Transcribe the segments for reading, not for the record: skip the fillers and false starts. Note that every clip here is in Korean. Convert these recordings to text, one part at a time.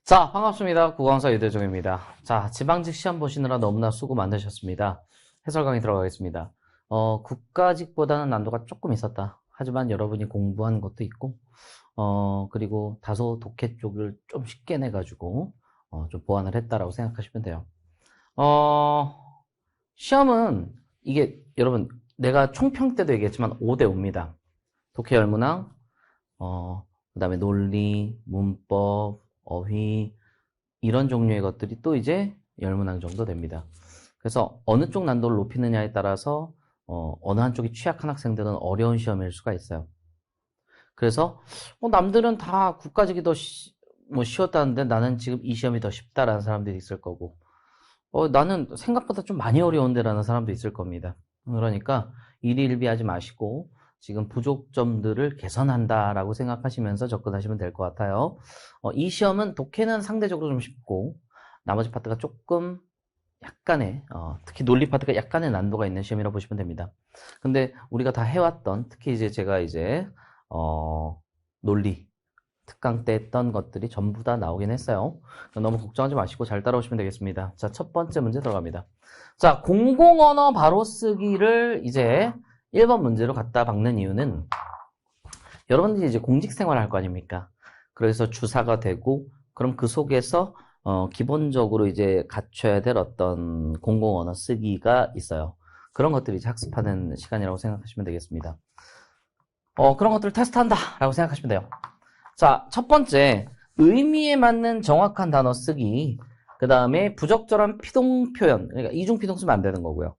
자, 반갑습니다. 국어강사 유대종입니다. 자, 지방직 시험 보시느라 너무나 수고 많으셨습니다. 해설 강의 들어가겠습니다. 국가직보다는 난도가 조금 있었다. 하지만 여러분이 공부한 것도 있고, 그리고 다소 독해 쪽을 좀 쉽게 내가지고, 좀 보완을 했다라고 생각하시면 돼요. 시험은, 이게, 여러분, 내가 총평 때도 얘기했지만 5대 5입니다. 독해 열문항, 그 다음에 논리, 문법, 어휘, 이런 종류의 것들이 또 이제 열문항 정도 됩니다. 그래서 어느 쪽 난도를 높이느냐에 따라서 어느 한쪽이 취약한 학생들은 어려운 시험일 수가 있어요. 그래서 남들은 다 국가직이 더 쉬웠다는데 나는 지금 이 시험이 더 쉽다라는 사람들이 있을 거고, 나는 생각보다 좀 많이 어려운데라는 사람도 있을 겁니다. 그러니까 일희일비하지 마시고 지금 부족점들을 개선한다라고 생각하시면서 접근하시면 될 것 같아요. 이 시험은 독해는 상대적으로 좀 쉽고 나머지 파트가 조금 약간의 특히 논리 파트가 약간의 난도가 있는 시험이라고 보시면 됩니다. 근데 우리가 다 해왔던 특히 이제 제가 이제 논리 특강 때 했던 것들이 전부 다 나오긴 했어요. 너무 걱정하지 마시고 잘 따라오시면 되겠습니다. 자, 첫 번째 문제 들어갑니다. 자, 공공언어 바로 쓰기를 이제 1번 문제로 갖다 박는 이유는 여러분들이 이제 공직생활 할 거 아닙니까? 그래서 주사가 되고 그럼 그 속에서 기본적으로 이제 갖춰야 될 어떤 공공언어 쓰기가 있어요. 그런 것들을 이제 학습하는 시간이라고 생각하시면 되겠습니다. 그런 것들을 테스트한다라고 생각하시면 돼요. 자, 첫 번째, 의미에 맞는 정확한 단어 쓰기. 그 다음에 부적절한 피동 표현. 그러니까 이중 피동 쓰면 안 되는 거고요.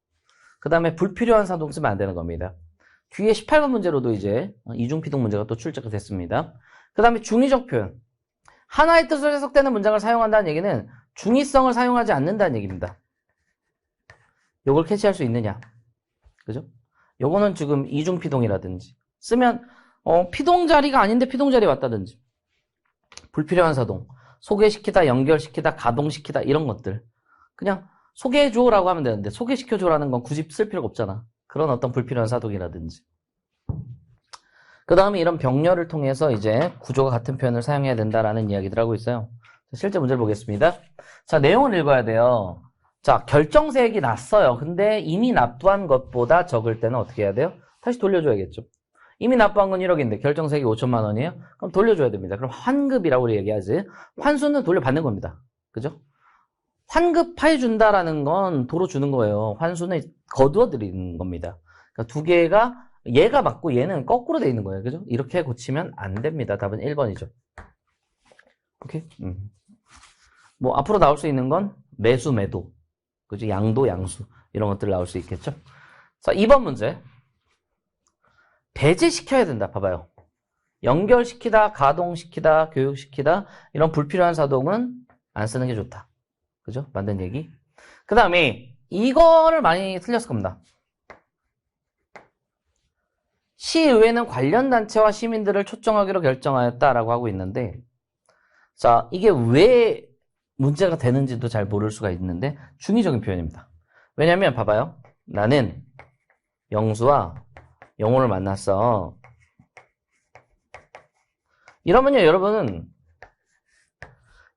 그 다음에 불필요한 사동 쓰면 안 되는 겁니다. 뒤에 18번 문제로도 이제 이중 피동 문제가 또 출제가 됐습니다. 그 다음에 중의적 표현. 하나의 뜻으로 해석되는 문장을 사용한다는 얘기는 중의성을 사용하지 않는다는 얘기입니다. 요걸 캐치할 수 있느냐. 그죠? 요거는 지금 이중 피동이라든지 쓰면 피동 자리가 아닌데 피동 자리에 왔다든지 불필요한 사동, 소개시키다, 연결시키다, 가동시키다 이런 것들 그냥 소개해줘라고 하면 되는데 소개시켜줘라는 건 굳이 쓸 필요가 없잖아. 그런 어떤 불필요한 사동이라든지 그 다음에 이런 병렬을 통해서 이제 구조가 같은 표현을 사용해야 된다라는 이야기들 하고 있어요. 실제 문제를 보겠습니다. 자, 내용을 읽어야 돼요. 자, 결정세액이 났어요. 근데 이미 납부한 것보다 적을 때는 어떻게 해야 돼요? 다시 돌려줘야겠죠. 이미 납부한 건 1억인데 결정세액이 5천만 원이에요? 그럼 돌려줘야 됩니다. 그럼 환급이라고 얘기하지. 환수는 돌려받는 겁니다. 그죠? 환급해준다라는 건 도로 주는 거예요. 환수는 거두어 드리는 겁니다. 그러니까 두 개가 얘가 맞고 얘는 거꾸로 돼 있는 거예요. 그죠? 이렇게 고치면 안 됩니다. 답은 1번이죠. 오케이? 뭐 앞으로 나올 수 있는 건 매수, 매도. 그죠? 양도, 양수. 이런 것들 나올 수 있겠죠? 자, 2번 문제. 배제시켜야 된다. 봐봐요. 연결시키다, 가동시키다, 교육시키다 이런 불필요한 사동은 안 쓰는 게 좋다. 그죠? 만든 얘기. 그 다음에 이거를 많이 틀렸을 겁니다. 시의회는 관련 단체와 시민들을 초청하기로 결정하였다라고 하고 있는데 자, 이게 왜 문제가 되는지도 잘 모를 수가 있는데 중의적인 표현입니다. 왜냐면 봐봐요. 나는 영수와 영호를 만났어. 이러면요, 여러분은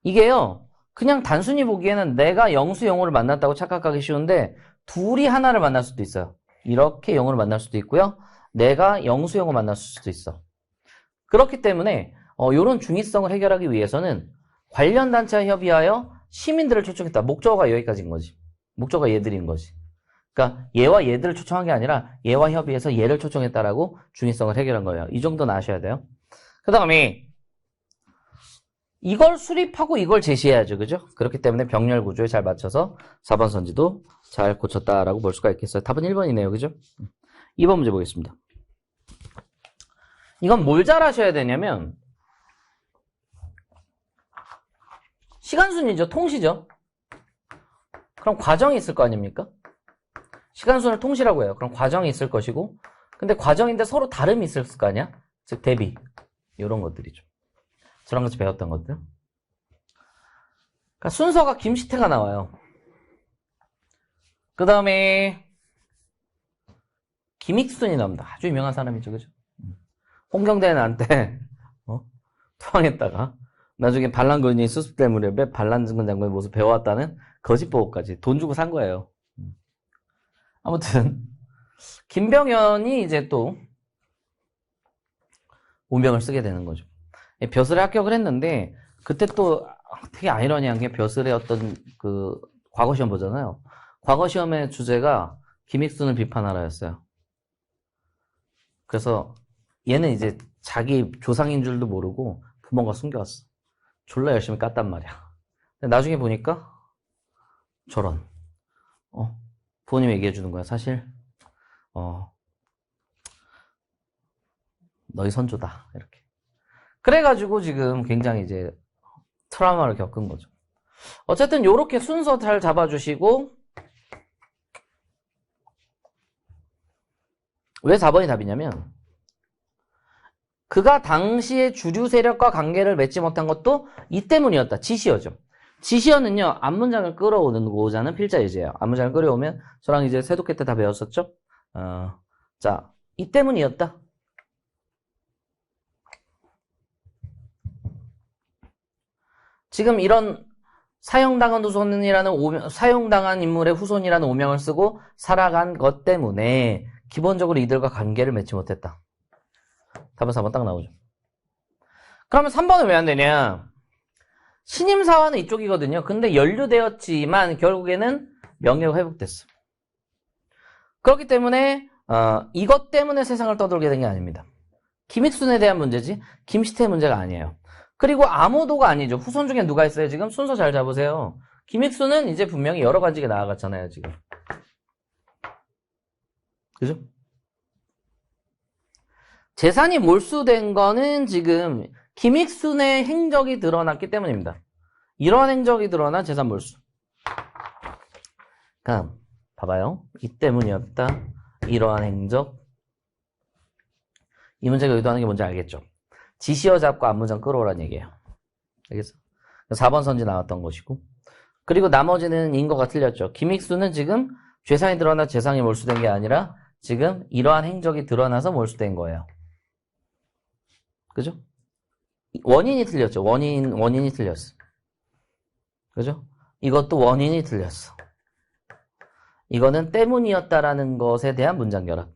이게요. 그냥 단순히 보기에는 내가 영수, 영호를 만났다고 착각하기 쉬운데 둘이 하나를 만날 수도 있어요. 이렇게 영호를 만날 수도 있고요. 내가 영수, 영호 만날 수도 있어. 그렇기 때문에 이런 중의성을 해결하기 위해서는 관련 단체와 협의하여 시민들을 초청했다. 목적어가 여기까지인 거지. 목적어가 얘들인 거지. 그러니까 얘와 얘들을 초청한 게 아니라 얘와 협의해서 얘를 초청했다라고 중의성을 해결한 거예요. 이 정도는 아셔야 돼요. 그 다음에 이걸 수립하고 이걸 제시해야죠. 그죠? 그렇기 때문에 병렬 구조에 잘 맞춰서 4번 선지도 잘 고쳤다라고 볼 수가 있겠어요. 답은 1번이네요. 그죠? 2번 문제 보겠습니다. 이건 뭘 잘 하셔야 되냐면 시간순이죠. 통시죠. 그럼 과정이 있을 거 아닙니까? 시간순을 통시라고 해요. 그럼 과정이 있을 것이고 근데 과정인데 서로 다름이 있을 거 아니야? 즉 대비 이런 것들이죠. 저랑 같이 배웠던 것들. 그러니까 순서가 김시태가 나와요. 그 다음에 김익순이 나옵니다. 아주 유명한 사람이죠. 그죠? 홍경대는 한테 투항했다가 나중에 반란군이 수습될 무렵에 반란군 장군의 모습 배워왔다는 거짓 보고까지 돈 주고 산 거예요. 아무튼 김병현이 이제 또 운명을 쓰게 되는 거죠. 벼슬에 합격을 했는데 그때 또 되게 아이러니한 게 벼슬의 어떤 그 과거 시험 보잖아요. 과거 시험의 주제가 김익순을 비판하라였어요. 그래서 얘는 이제 자기 조상인 줄도 모르고 부모가 숨겨왔어. 졸라 열심히 깠단 말이야. 근데 나중에 보니까 저런 부모님이 얘기해 주는 거야. 사실 너희 선조다 이렇게. 그래가지고 지금 굉장히 이제 트라우마를 겪은 거죠. 어쨌든 요렇게 순서 잘 잡아주시고 왜 4번이 답이냐면 그가 당시의 주류 세력과 관계를 맺지 못한 것도 이 때문이었다. 지시어죠. 지시어는요. 앞문장을 끌어오고자 하는 필자 예제예요. 앞문장을 끌어오면 저랑 이제 세독회 때 다 배웠었죠. 자, 이 때문이었다. 지금 이런 사형당한 후손이라는 사형당한 인물의 후손이라는 오명을 쓰고 살아간 것 때문에 기본적으로 이들과 관계를 맺지 못했다. 답은 4번 딱 나오죠. 그러면 3번은 왜 안 되냐? 신임사화는 이쪽이거든요. 근데 연루되었지만 결국에는 명예가 회복됐어. 그렇기 때문에 이것 때문에 세상을 떠돌게 된 게 아닙니다. 김익순에 대한 문제지 김시태의 문제가 아니에요. 그리고 아무도가 아니죠. 후손 중에 누가 있어요? 지금 순서 잘 잡으세요. 김익순은 이제 분명히 여러 가지가 나아갔잖아요. 지금. 그죠? 재산이 몰수된 거는 지금 김익순의 행적이 드러났기 때문입니다. 이러한 행적이 드러난 재산 몰수. 그러니까 봐봐요. 이 때문이었다. 이러한 행적. 이 문제가 의도하는 게 뭔지 알겠죠? 지시어 잡고 앞문장 끌어오라는 얘기예요. 알겠어? 4번 선지 나왔던 것이고. 그리고 나머지는 인거가 틀렸죠. 김익순은 지금 재산이 드러나 재산이 몰수된 게 아니라 지금 이러한 행적이 드러나서 몰수된 거예요. 그죠? 원인이 틀렸죠. 원인이 틀렸어. 그죠? 이것도 원인이 틀렸어. 이거는 때문이었다라는 것에 대한 문장 결합.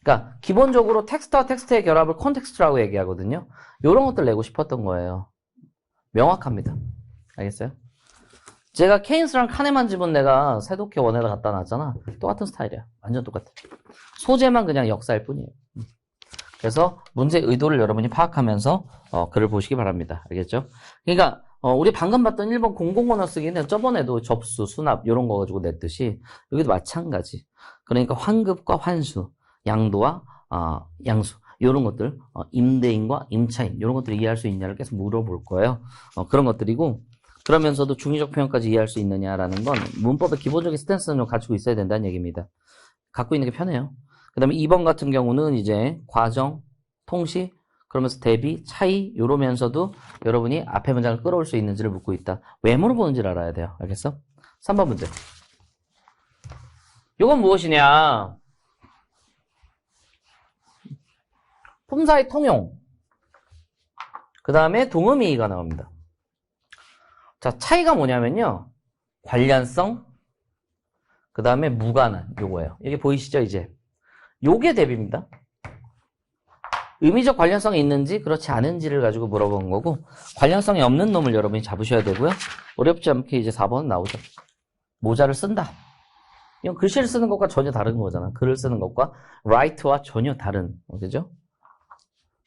그러니까 기본적으로 텍스트와 텍스트의 결합을 콘텍스트라고 얘기하거든요. 이런 것들 내고 싶었던 거예요. 명확합니다. 알겠어요? 제가 케인스랑 카네만 집은 내가 세독회 원에다 갖다 놨잖아. 똑같은 스타일이야. 완전 똑같아. 소재만 그냥 역사일 뿐이에요. 그래서 문제 의도를 여러분이 파악하면서 글을 보시기 바랍니다. 알겠죠? 그러니까 우리 방금 봤던 1번 공공언어 쓰기는 저번에도 접수, 수납 이런 거 가지고 냈듯이 여기도 마찬가지. 그러니까 환급과 환수, 양도와 양수 이런 것들, 임대인과 임차인 이런 것들을 이해할 수 있냐를 계속 물어볼 거예요. 그런 것들이고 그러면서도 중의적 표현까지 이해할 수 있느냐라는 건 문법의 기본적인 스탠스는 좀 가지고 있어야 된다는 얘기입니다. 갖고 있는 게 편해요. 그 다음에 2번 같은 경우는 이제 과정, 통시, 그러면서 대비, 차이 이러면서도 여러분이 앞에 문장을 끌어올 수 있는지를 묻고 있다. 왜 물어보는지를 알아야 돼요. 알겠어? 3번 문제. 이건 무엇이냐? 품사의 통용. 그 다음에 동음이의가 나옵니다. 자, 차이가 뭐냐면요. 관련성, 그 다음에 무관한 요거예요. 이게 보이시죠, 이제? 요게 대비입니다. 의미적 관련성이 있는지 그렇지 않은지를 가지고 물어본 거고 관련성이 없는 놈을 여러분이 잡으셔야 되고요. 어렵지 않게 이제 4번 나오죠. 모자를 쓴다. 이건 글씨를 쓰는 것과 전혀 다른 거잖아. 글을 쓰는 것과 write와 전혀 다른, 그죠?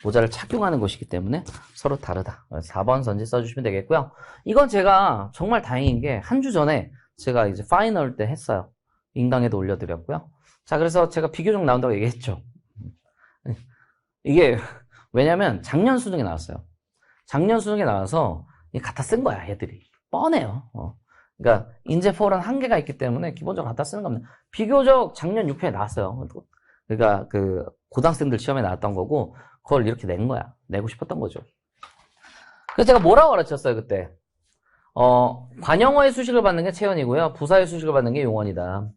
모자를 착용하는 것이기 때문에 서로 다르다. 4번 선지 써주시면 되겠고요. 이건 제가 정말 다행인 게 한 주 전에 제가 이제 파이널 때 했어요. 인강에도 올려드렸고요. 자, 그래서 제가 비교적 나온다고 얘기했죠. 이게 왜냐면 작년 수능에 나왔어요. 작년 수능에 나와서 갖다 쓴 거야, 얘들이. 뻔해요. 그러니까 인재4는 한계가 있기 때문에 기본적으로 갖다 쓰는 겁니다. 비교적 작년 6회에 나왔어요. 그러니까 그 고등학생들 시험에 나왔던 거고 그걸 이렇게 낸 거야. 내고 싶었던 거죠. 그래서 제가 뭐라고 가르쳤어요, 그때? 관영어의 수식을 받는 게 채연이고요. 부사의 수식을 받는 게 용원이다.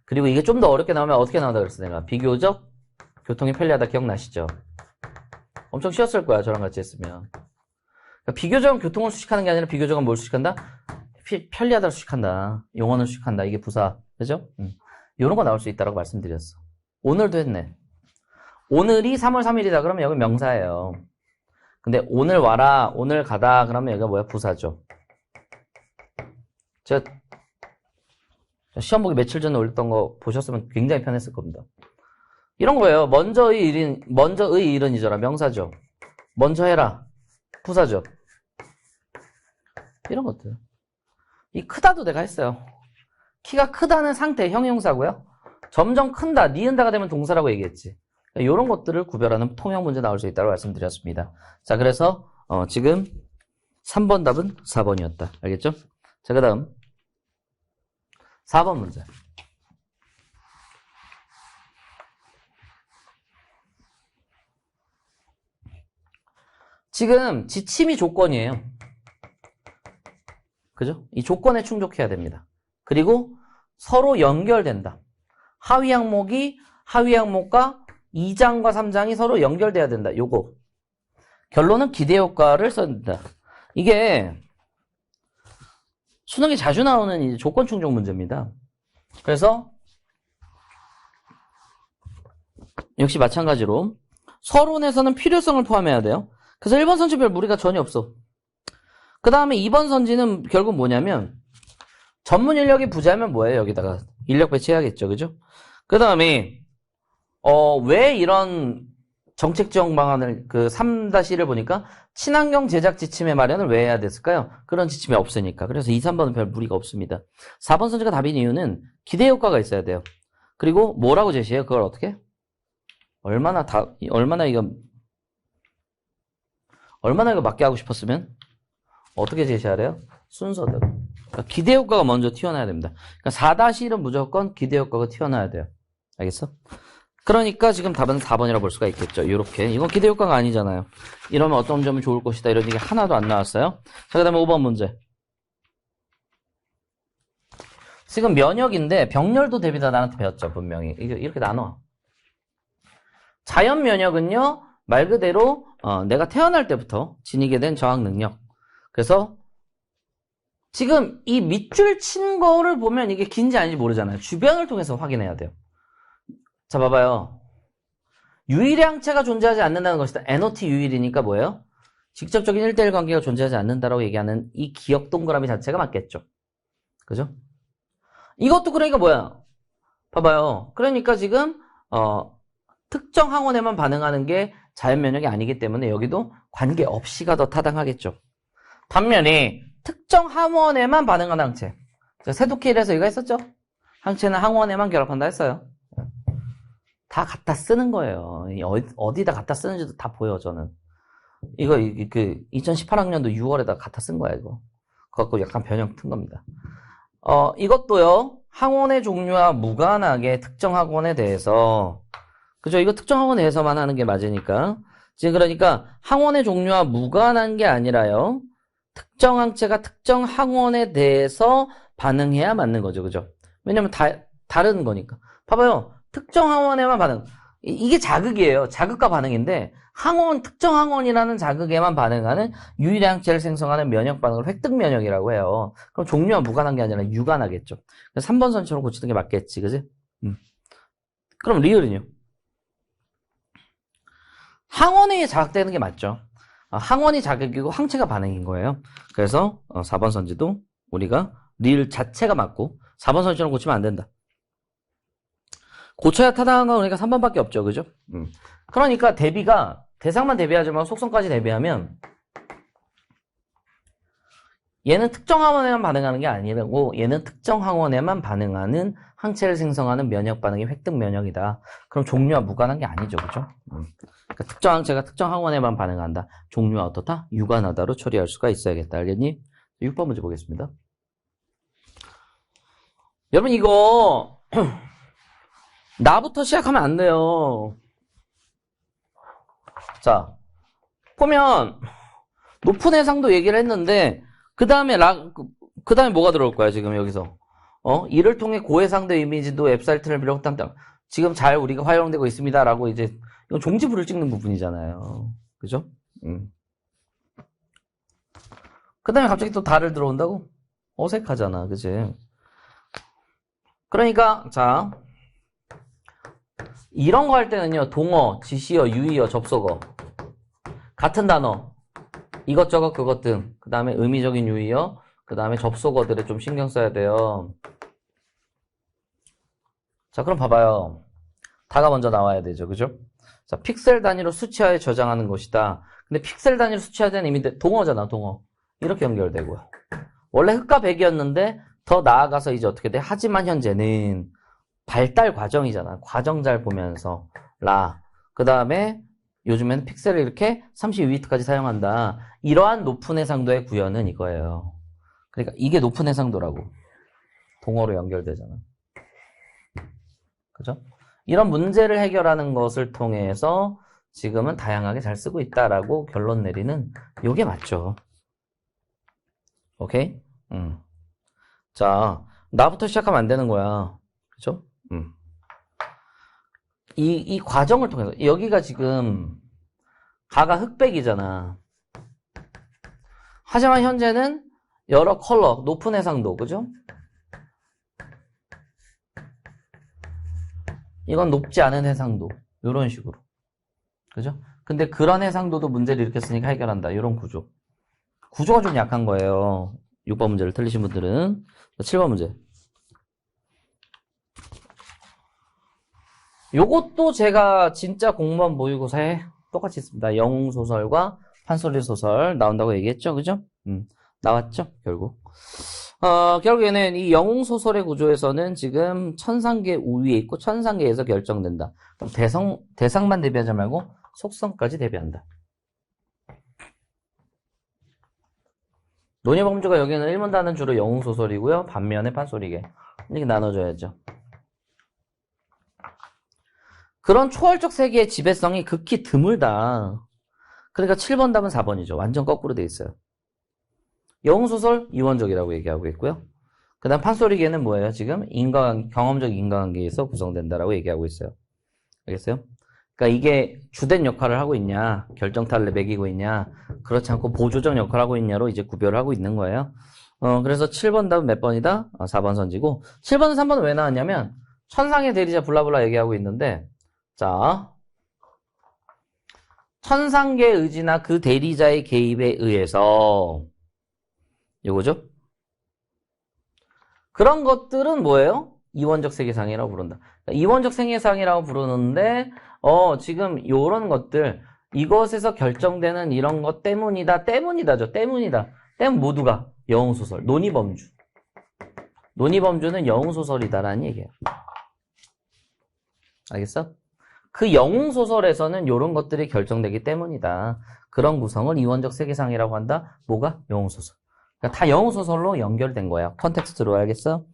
그리고 이게 좀 더 어렵게 나오면 어떻게 나온다 그랬어, 내가. 비교적 교통이 편리하다 기억나시죠? 엄청 쉬웠을 거야, 저랑 같이 했으면. 그러니까 비교적은 교통을 수식하는 게 아니라 비교적은 뭘 수식한다? 편리하다를 수식한다. 용언을 수식한다. 이게 부사. 그죠? 이런 거 나올 수 있다고 말씀드렸어. 오늘도 했네. 오늘이 3월 3일이다. 그러면 여기 명사예요. 근데 오늘 와라, 오늘 가다. 그러면 여기가 뭐야? 부사죠. 제가 시험 보기 며칠 전에 올렸던 거 보셨으면 굉장히 편했을 겁니다. 이런 거예요. 먼저의 일은 잊어라. 명사죠. 먼저 해라. 부사죠. 이런 것들. 이 크다도 내가 했어요. 키가 크다는 상태 형용사고요. 점점 큰다, 니은다가 되면 동사라고 얘기했지. 이런 것들을 구별하는 통형 문제 나올 수 있다고 말씀드렸습니다. 자, 그래서 지금 3번 답은 4번이었다. 알겠죠? 자, 그 다음 4번 문제. 지금 지침이 조건이에요. 그죠? 이 조건에 충족해야 됩니다. 그리고 서로 연결된다. 하위 항목과 2장과 3장이 서로 연결돼야 된다. 요거. 결론은 기대효과를 써야 된다. 이게 수능에 자주 나오는 이제 조건 충족 문제입니다. 그래서 역시 마찬가지로 서론에서는 필요성을 포함해야 돼요. 그래서 1번 선지별 무리가 전혀 없어. 그 다음에 2번 선지는 결국 뭐냐면 전문 인력이 부재하면 뭐예요? 여기다가 인력 배치해야겠죠. 그죠? 그 다음에 왜 이런 정책 지원 방안을 3-1을 보니까 친환경 제작 지침의 마련을 왜 해야 됐을까요? 그런 지침이 없으니까. 그래서 2, 3번은 별 무리가 없습니다. 4번 선지가 답인 이유는 기대 효과가 있어야 돼요. 그리고 뭐라고 제시해요? 그걸 어떻게? 얼마나 이거 맞게 하고 싶었으면 어떻게 제시하래요? 순서대로. 그러니까 기대 효과가 먼저 튀어나와야 됩니다. 그러니까 4-1은 무조건 기대 효과가 튀어나와야 돼요. 알겠어? 그러니까 지금 답은 4번이라고 볼 수가 있겠죠. 이렇게. 이건 기대 효과가 아니잖아요. 이러면 어떤 점이 좋을 것이다. 이런 얘기 하나도 안 나왔어요. 자, 그 다음에 5번 문제. 지금 면역인데 병렬도 대비다 나한테 배웠죠. 분명히. 이렇게 나눠. 자연 면역은요. 말 그대로 내가 태어날 때부터 지니게 된 저항 능력. 그래서 지금 이 밑줄 친 거를 보면 이게 긴지 아닌지 모르잖아요. 주변을 통해서 확인해야 돼요. 자, 봐봐요. 유일량체가 존재하지 않는다는 것이다. NOT 유일이니까 뭐예요? 직접적인 1대1 관계가 존재하지 않는다라고 얘기하는 이 기억 동그라미 자체가 맞겠죠. 그죠? 이것도 그러니까 뭐야? 봐봐요. 그러니까 지금 특정 항원에만 반응하는 게 자연 면역이 아니기 때문에 여기도 관계없이가 더 타당하겠죠. 반면에 특정 항원에만 반응하는 항체. 세독킬에서 이거 했었죠? 항체는 항원에만 결합한다 했어요. 다 갖다 쓰는 거예요. 어디다 갖다 쓰는지도 다 보여, 저는. 이거 2018학년도 6월에다 갖다 쓴 거야, 이거. 그거 갖고 약간 변형 튼 겁니다. 이것도요, 항원의 종류와 무관하게 특정 항원에 대해서, 그죠? 이거 특정 항원에 대해서만 하는 게 맞으니까. 지금 그러니까 항원의 종류와 무관한 게 아니라요, 특정 항체가 특정 항원에 대해서 반응해야 맞는 거죠, 그죠? 왜냐면 다른 거니까. 봐봐요. 특정 항원에만 반응. 이게 자극이에요. 자극과 반응인데 특정 항원이라는 자극에만 반응하는 유일의 항체를 생성하는 면역 반응을 획득 면역이라고 해요. 그럼 종류와 무관한 게 아니라 유관하겠죠. 3번 선처럼 고치는 게 맞겠지, 그지? 그럼 리을은요? 항원에 의해 자극되는 게 맞죠. 항원이 자극이고 항체가 반응인 거예요. 그래서 4번 선지도 우리가 리을 자체가 맞고 4번 선지처럼 고치면 안 된다. 고쳐야 타당한 건 우리가 3번밖에 없죠. 그죠? 그러니까 대상만 대비하지 말고 속성까지 대비하면 얘는 특정 항원에만 반응하는 게 아니고 얘는 특정 항원에만 반응하는 항체를 생성하는 면역 반응이 획득 면역이다. 그럼 종류와 무관한 게 아니죠. 그죠? 그러니까 특정 항체가 특정 항원에만 반응한다. 종류와 어떻다? 유관하다로 처리할 수가 있어야겠다. 알겠니? 6번 문제 보겠습니다. 여러분 이거 나부터 시작하면 안 돼요. 자, 보면 높은 해상도 얘기를 했는데 그 다음에 뭐가 들어올 거야 지금 여기서? 이를 통해 고해상도 이미지도 앱사이트를 비롯한 지금 잘 우리가 활용되고 있습니다라고 이제 이건 종지부를 찍는 부분이잖아요. 그죠? 그 다음에 갑자기 또 다를 들어온다고? 어색하잖아, 그치? 그러니까, 자, 이런 거 할 때는요, 동어, 지시어, 유의어, 접속어. 같은 단어. 이것저것 그것 등. 그 다음에 의미적인 유의어, 그 다음에 접속어들에 좀 신경 써야 돼요. 자, 그럼 봐봐요. 다가 먼저 나와야 되죠, 그죠? 자, 픽셀 단위로 수치하에 저장하는 것이다. 근데 픽셀 단위로 수치하자는 이미 동어잖아, 동어. 이렇게 연결되고요. 원래 흑과 백이었는데 더 나아가서 이제 어떻게 돼? 하지만 현재는 발달 과정이잖아. 과정 잘 보면서 그 다음에 요즘에는 픽셀을 이렇게 32비트까지 사용한다. 이러한 높은 해상도의 구현은 이거예요. 그러니까 이게 높은 해상도라고. 동어로 연결되잖아. 그죠? 이런 문제를 해결하는 것을 통해서 지금은 다양하게 잘 쓰고 있다라고 결론 내리는 요게 맞죠. 오케이? 자, 나부터 시작하면 안 되는 거야. 그죠? 이 과정을 통해서 여기가 지금 가가 흑백이잖아. 하지만 현재는 여러 컬러, 높은 해상도, 그죠? 이건 높지 않은 해상도. 이런 식으로. 그죠? 근데 그런 해상도도 문제를 일으켰으니까 해결한다. 이런 구조. 구조가 좀 약한 거예요. 6번 문제를 틀리신 분들은. 7번 문제. 요것도 제가 진짜 공무원 모의고사에 똑같이 있습니다. 영웅소설과 판소리소설 나온다고 얘기했죠. 그죠? 나왔죠. 결국. 결국에는 이 영웅소설의 구조에서는 지금 천상계 우위에 있고 천상계에서 결정된다. 그럼 대상만 대비하지 말고 속성까지 대비한다. 논의범주가 여기는 1문단은 주로 영웅소설이고요. 반면에 판소리계. 이렇게 나눠줘야죠. 그런 초월적 세계의 지배성이 극히 드물다. 그러니까 7번 답은 4번이죠. 완전 거꾸로 돼 있어요. 영웅소설 이원적이라고 얘기하고 있고요. 그 다음 판소리계는 뭐예요? 지금 경험적 인과관계에서 구성된다라고 얘기하고 있어요. 알겠어요? 그러니까 이게 주된 역할을 하고 있냐, 결정타를 매기고 있냐, 그렇지 않고 보조적 역할을 하고 있냐로 이제 구별을 하고 있는 거예요. 그래서 7번 답은 몇 번이다? 4번 선지고, 7번은 3번은 왜 나왔냐면, 천상의 대리자 블라블라 얘기하고 있는데, 자, 천상계의 의지나 그 대리자의 개입에 의해서, 요거죠? 그런 것들은 뭐예요? 이원적 세계상이라고 부른다. 이원적 세계상이라고 부르는데, 지금 요런 것들, 이것에서 결정되는 이런 것 때문이다죠. 때문이다. 모두가 영웅소설, 논의범주. 논의범주는 영웅소설이다라는 얘기예요. 알겠어? 그 영웅소설에서는 이런 것들이 결정되기 때문이다. 그런 구성을 이원적 세계상이라고 한다. 뭐가? 영웅소설. 그러니까 다 영웅소설로 연결된 거야. 컨텍스트로. 알겠어?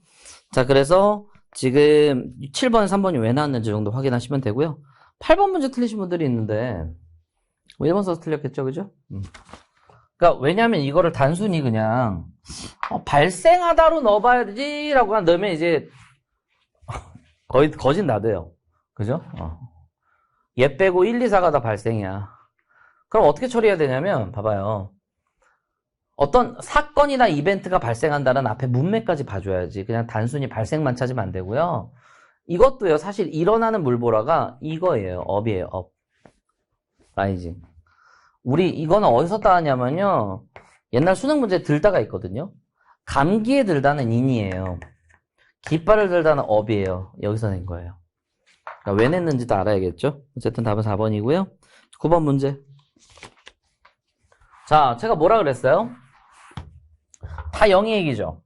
자, 그래서 지금 7번, 3번이 왜 나왔는지 정도 확인하시면 되고요. 8번 문제 틀리신 분들이 있는데 1번 써서 틀렸겠죠, 그죠? 그러니까 왜냐하면 이거를 단순히 그냥 발생하다로 넣어봐야지라고 넣으면 이제 거의 거짓 나대요. 그죠? 얘 빼고 1, 2, 4가 다 발생이야. 그럼 어떻게 처리해야 되냐면 봐봐요. 어떤 사건이나 이벤트가 발생한다는 앞에 문맥까지 봐줘야지. 그냥 단순히 발생만 찾으면 안 되고요. 이것도요. 사실 일어나는 물보라가 이거예요. 업이에요. 업. 라이징. 우리 이거는 어디서 따왔냐면요. 옛날 수능 문제 들다가 있거든요. 감기에 들다는 인이에요. 깃발을 들다는 업이에요. 여기서 낸 거예요. 그러니까 왜 냈는지도 알아야겠죠. 어쨌든 답은 4번이고요. 9번 문제. 자, 제가 뭐라 그랬어요? 다 영의 얘기죠.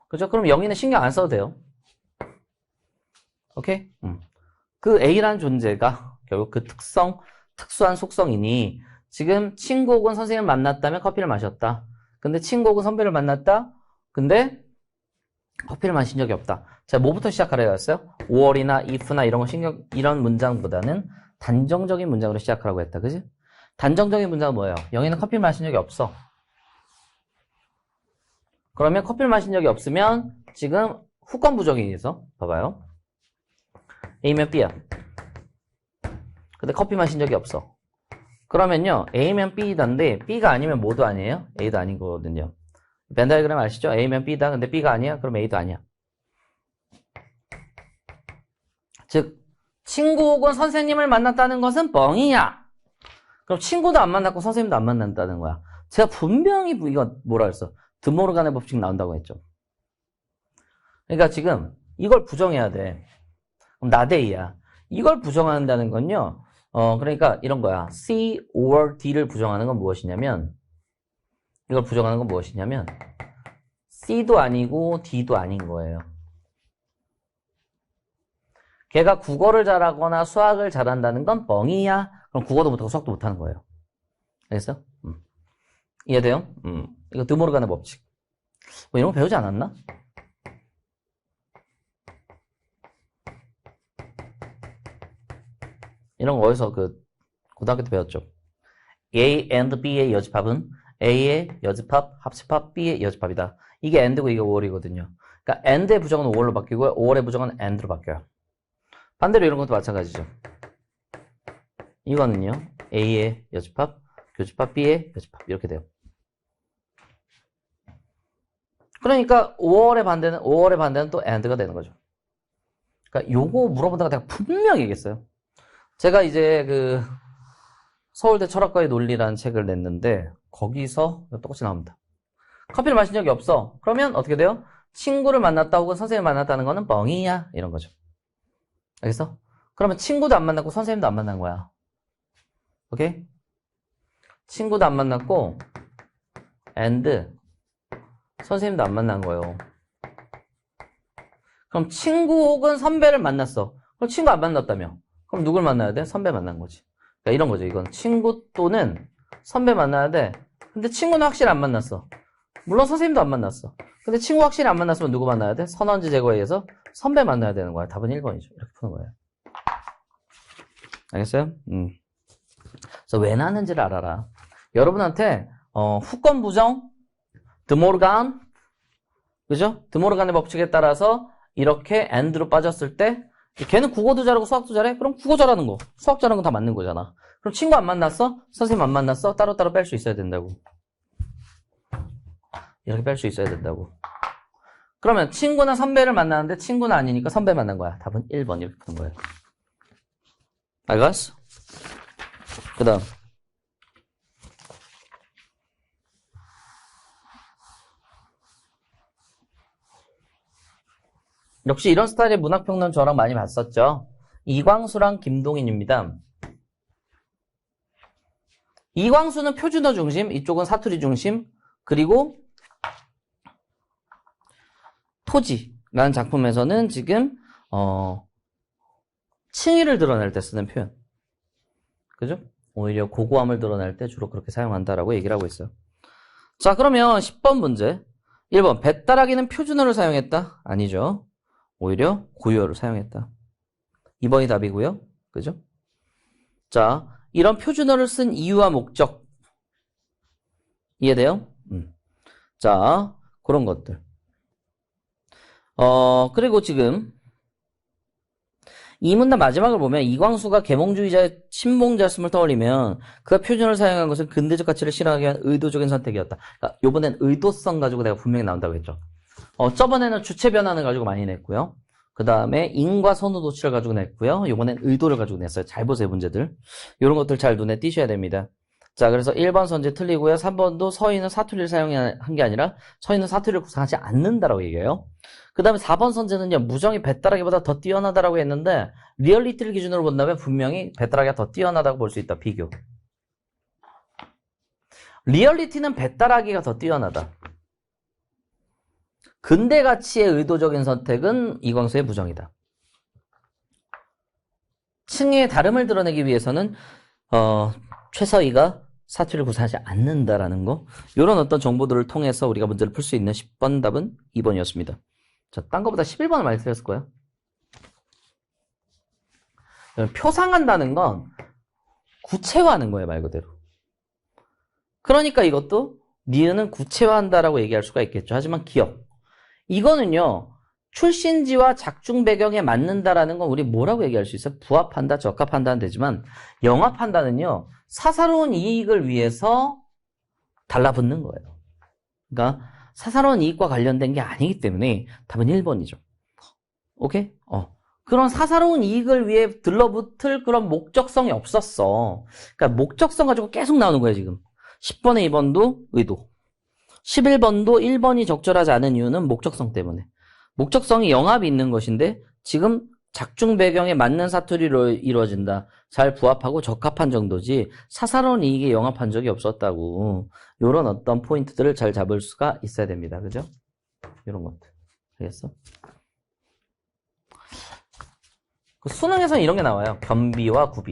그죠? 그럼 영의는 신경 안 써도 돼요. 오케이? 그 A라는 존재가 결국 그 특수한 속성이니 지금 친구 혹은 선생님을 만났다면 커피를 마셨다. 근데 친구 혹은 선배를 만났다? 근데 커피를 마신 적이 없다. 자, 뭐부터 시작하라고 했어요? 5월이나 if나 이런 문장보다는 단정적인 문장으로 시작하라고 했다. 그지? 단정적인 문장은 뭐예요? 영희는 커피를 마신 적이 없어. 그러면 커피를 마신 적이 없으면 지금 후권 부정이에서 봐봐요. A면 B야. 근데 커피 마신 적이 없어. 그러면요, A면 B다인데 B가 아니면 뭐도 아니에요? A도 아닌 거거든요. 벤 다이어그램 아시죠? A면 B다. 근데 B가 아니야? 그럼 A도 아니야. 즉, 친구 혹은 선생님을 만났다는 것은 뻥이야. 그럼 친구도 안 만났고 선생님도 안 만난다는 거야. 제가 분명히 이거 뭐라 그랬어? 드모르간의 법칙 나온다고 했죠. 그러니까 지금 이걸 부정해야 돼. 그럼 나대이야. 이걸 부정한다는 건요. 그러니까 이런 거야. C or D를 부정하는 건 무엇이냐면 이걸 부정하는 건 무엇이냐면 C도 아니고 D도 아닌 거예요. 걔가 국어를 잘하거나 수학을 잘한다는 건 뻥이야. 그럼 국어도 못하고 수학도 못하는 거예요. 알겠어? 이해돼요? 이거 드모르간의 법칙. 뭐 이런 거 배우지 않았나? 이런 거 어디서 고등학교 때 배웠죠? A and B의 여집합은 A의 여집합, 합집합, B의 여집합이다. 이게 and고 이게 or이거든요. 그러니까 and의 부정은 or로 바뀌고요. or의 부정은 and로 바뀌어요. 반대로 이런 것도 마찬가지죠. 이거는요. A의 여집합, 교집합, B의 여집합 이렇게 돼요. 그러니까 5월의 반대는 또 and가 되는 거죠. 그러니까 요거 물어보다가 내가 분명히 얘기했어요. 제가 이제 서울대 철학과의 논리라는 책을 냈는데 거기서 똑같이 나옵니다. 커피를 마신 적이 없어. 그러면 어떻게 돼요? 친구를 만났다 혹은 선생님을 만났다는 거는 뻥이야. 이런 거죠. 알겠어? 그러면 친구도 안 만났고 선생님도 안 만난 거야. 오케이? 친구도 안 만났고 and 선생님도 안 만난 거예요. 그럼 친구 혹은 선배를 만났어. 그럼 친구 안 만났다며? 그럼 누굴 만나야 돼? 선배 만난 거지. 그러니까 이런 거죠. 이건 친구 또는 선배 만나야 돼. 근데 친구는 확실히 안 만났어. 물론 선생님도 안 만났어. 근데 친구 확실히 안 만났으면 누구 만나야 돼? 선언지 제거에 의해서 선배 만나야 되는 거야. 답은 1번이죠. 이렇게 푸는 거예요. 알겠어요? 그래서 왜 나는지를 알아라. 여러분한테 후권 부정, 드모르간, 그죠? 드모르간의 법칙에 따라서 이렇게 and로 빠졌을 때 걔는 국어도 잘하고 수학도 잘해? 그럼 국어 잘하는 거, 수학 잘하는 거 다 맞는 거잖아. 그럼 친구 안 만났어? 선생님 안 만났어? 따로따로 뺄 수 있어야 된다고. 이렇게 뺄 수 있어야 된다고. 그러면 친구나 선배를 만나는데 친구는 아니니까 선배 만난 거야. 답은 1번 이렇게 푸는 거예요. 알겠어? 그 다음 역시 이런 스타일의 문학평론 저랑 많이 봤었죠. 이광수랑 김동인입니다. 이광수는 표준어 중심, 이쪽은 사투리 중심, 그리고 토지라는 작품에서는 지금 칭의를 드러낼 때 쓰는 표현. 그죠? 오히려 고고함을 드러낼 때 주로 그렇게 사용한다라고 얘기를 하고 있어요. 자, 그러면 10번 문제. 1번, 배따라기는 표준어를 사용했다? 아니죠. 오히려 고유어를 사용했다. 2번이 답이고요. 그죠? 자, 이런 표준어를 쓴 이유와 목적. 이해돼요? 자, 그런 것들. 그리고 지금 이 문단 마지막을 보면 이광수가 계몽주의자의 친몽자였음을 떠올리면 그가 표준어를 사용한 것은 근대적 가치를 실현하기 위한 의도적인 선택이었다. 그러니까 요번엔 의도성 가지고 내가 분명히 나온다고 했죠. 저번에는 주체 변환을 가지고 많이 냈고요. 그 다음에 인과 선후 도치를 가지고 냈고요. 요번엔 의도를 가지고 냈어요. 잘 보세요, 문제들. 이런 것들 잘 눈에 띄셔야 됩니다. 자, 그래서 1번 선제 틀리고요. 3번도 서인은 사투리를 사용한 게 아니라 서인은 사투리를 구사하지 않는다라고 얘기해요. 그 다음에 4번 선제는요, 무정이 배따라기보다 더 뛰어나다라고 했는데 리얼리티를 기준으로 본다면 분명히 배따라기가 더 뛰어나다고 볼 수 있다. 비교. 리얼리티는 배따라기가 더 뛰어나다. 근대 가치의 의도적인 선택은 이광수의 부정이다. 층의 다름을 드러내기 위해서는 최서희가 사투리를 구사하지 않는다라는 거, 이런 어떤 정보들을 통해서 우리가 문제를 풀 수 있는 10번 답은 2번이었습니다. 자, 딴 거보다 11번을 많이 틀렸을 거예요. 표상한다는 건 구체화하는 거예요, 말 그대로. 그러니까 이것도 니은은 구체화한다라고 얘기할 수가 있겠죠. 하지만 기억. 이거는요, 출신지와 작중 배경에 맞는다라는 건 우리 뭐라고 얘기할 수 있어요? 부합한다, 적합한다는 되지만 영합한다는요. 사사로운 이익을 위해서 달라붙는 거예요. 그러니까 사사로운 이익과 관련된 게 아니기 때문에 답은 1번이죠. 오케이? 그런 사사로운 이익을 위해 들러붙을 그런 목적성이 없었어. 그러니까 목적성 가지고 계속 나오는 거예요, 지금. 10번에 2번도 의도. 11번도 1번이 적절하지 않은 이유는 목적성 때문에. 목적성이 영합이 있는 것인데 지금 작중 배경에 맞는 사투리로 이루어진다. 잘 부합하고 적합한 정도지 사사로운 이익에 영합한 적이 없었다고. 이런 어떤 포인트들을 잘 잡을 수가 있어야 됩니다. 그죠? 이런 것들. 알겠어? 수능에서는 이런 게 나와요. 겸비와 구비.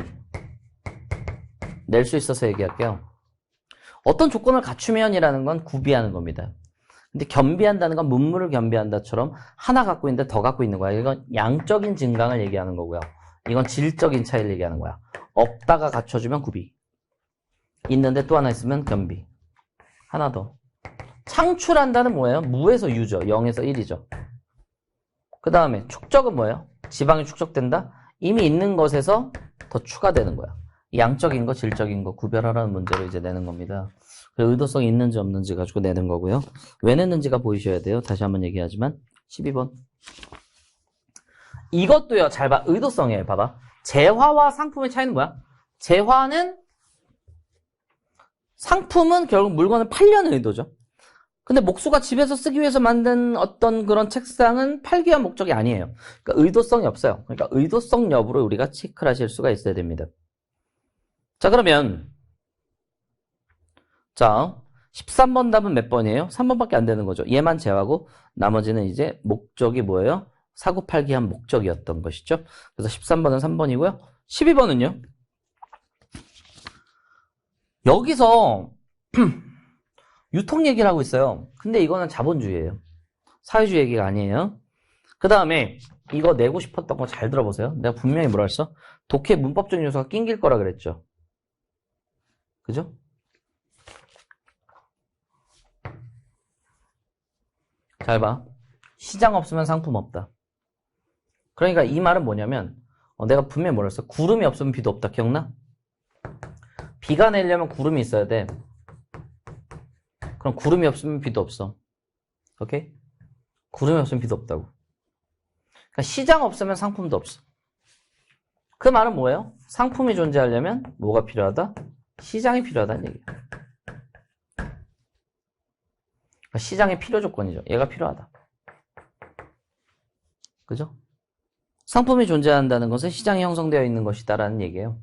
낼 수 있어서 얘기할게요. 어떤 조건을 갖추면이라는 건 구비하는 겁니다. 근데 겸비한다는 건 문물을 겸비한다처럼 하나 갖고 있는데 더 갖고 있는 거야. 이건 양적인 증강을 얘기하는 거고요. 이건 질적인 차이를 얘기하는 거야. 없다가 갖춰주면 구비. 있는데 또 하나 있으면 겸비. 하나 더. 창출한다는 뭐예요? 무에서 유죠. 0에서 1이죠. 그 다음에 축적은 뭐예요? 지방이 축적된다? 이미 있는 것에서 더 추가되는 거야. 양적인 거, 질적인 거 구별하라는 문제로 이제 내는 겁니다. 의도성이 있는지 없는지 가지고 내는 거고요. 왜 냈는지가 보이셔야 돼요. 다시 한번 얘기하지만 12번. 이것도요. 잘 봐. 의도성이에요. 봐봐. 재화와 상품의 차이는 뭐야? 재화는 상품은 결국 물건을 팔려는 의도죠. 근데 목수가 집에서 쓰기 위해서 만든 어떤 그런 책상은 팔기 위한 목적이 아니에요. 그러니까 의도성이 없어요. 그러니까 의도성 여부를 우리가 체크를 하실 수가 있어야 됩니다. 자, 그러면 자, 13번 답은 몇 번이에요? 3번밖에 안 되는 거죠. 얘만 제외하고 나머지는 이제 목적이 뭐예요? 사고 팔기 한 목적이었던 것이죠. 그래서 13번은 3번이고요. 12번은요. 여기서 유통 얘기를 하고 있어요. 근데 이거는 자본주의예요. 사회주의 얘기가 아니에요. 그 다음에 이거 내고 싶었던 거 잘 들어보세요. 내가 분명히 뭐라 했어? 독해 문법적 요소가 낑길 거라 그랬죠. 그죠? 잘 봐. 시장 없으면 상품 없다. 그러니까 이 말은 뭐냐면 내가 분명히 뭐라 했어? 구름이 없으면 비도 없다. 기억나? 비가 내려면 구름이 있어야 돼. 그럼 구름이 없으면 비도 없어. 오케이? 구름이 없으면 비도 없다고. 그러니까 시장 없으면 상품도 없어. 그 말은 뭐예요? 상품이 존재하려면 뭐가 필요하다? 시장이 필요하다는 얘기예요. 그러니까 시장의 필요 조건이죠. 얘가 필요하다. 그죠? 상품이 존재한다는 것은 시장이 형성되어 있는 것이다라는 얘기예요.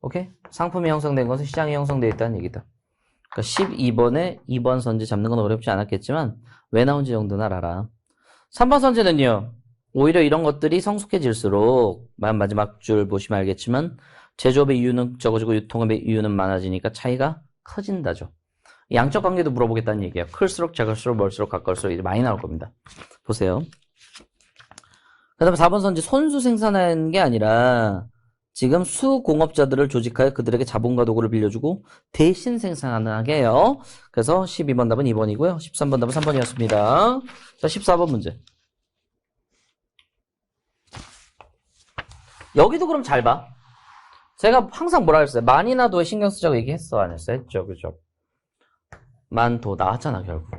오케이? 상품이 형성된 것은 시장이 형성되어 있다는 얘기다. 그러니까 12번에 2번 선지 잡는 건 어렵지 않았겠지만 왜 나온지 정도는 알아라. 3번 선지는요. 오히려 이런 것들이 성숙해질수록 마지막 줄 보시면 알겠지만 제조업의 이유는 적어지고 유통업의 이유는 많아지니까 차이가 커진다죠. 양적 관계도 물어보겠다는 얘기예요. 클수록 작을수록 멀수록 가까울수록 이제 많이 나올 겁니다. 보세요. 그 다음에 4번 선지 손수 생산하는 게 아니라 지금 수공업자들을 조직하여 그들에게 자본과 도구를 빌려주고 대신 생산하게 해요. 그래서 12번 답은 2번이고요. 13번 답은 3번이었습니다. 자, 14번 문제. 여기도 그럼 잘 봐. 제가 항상 뭐라 그랬어요? 만이나 도에 신경 쓰자고 얘기했어, 안 했어? 했죠, 그죠? 만, 도 나왔잖아, 결국.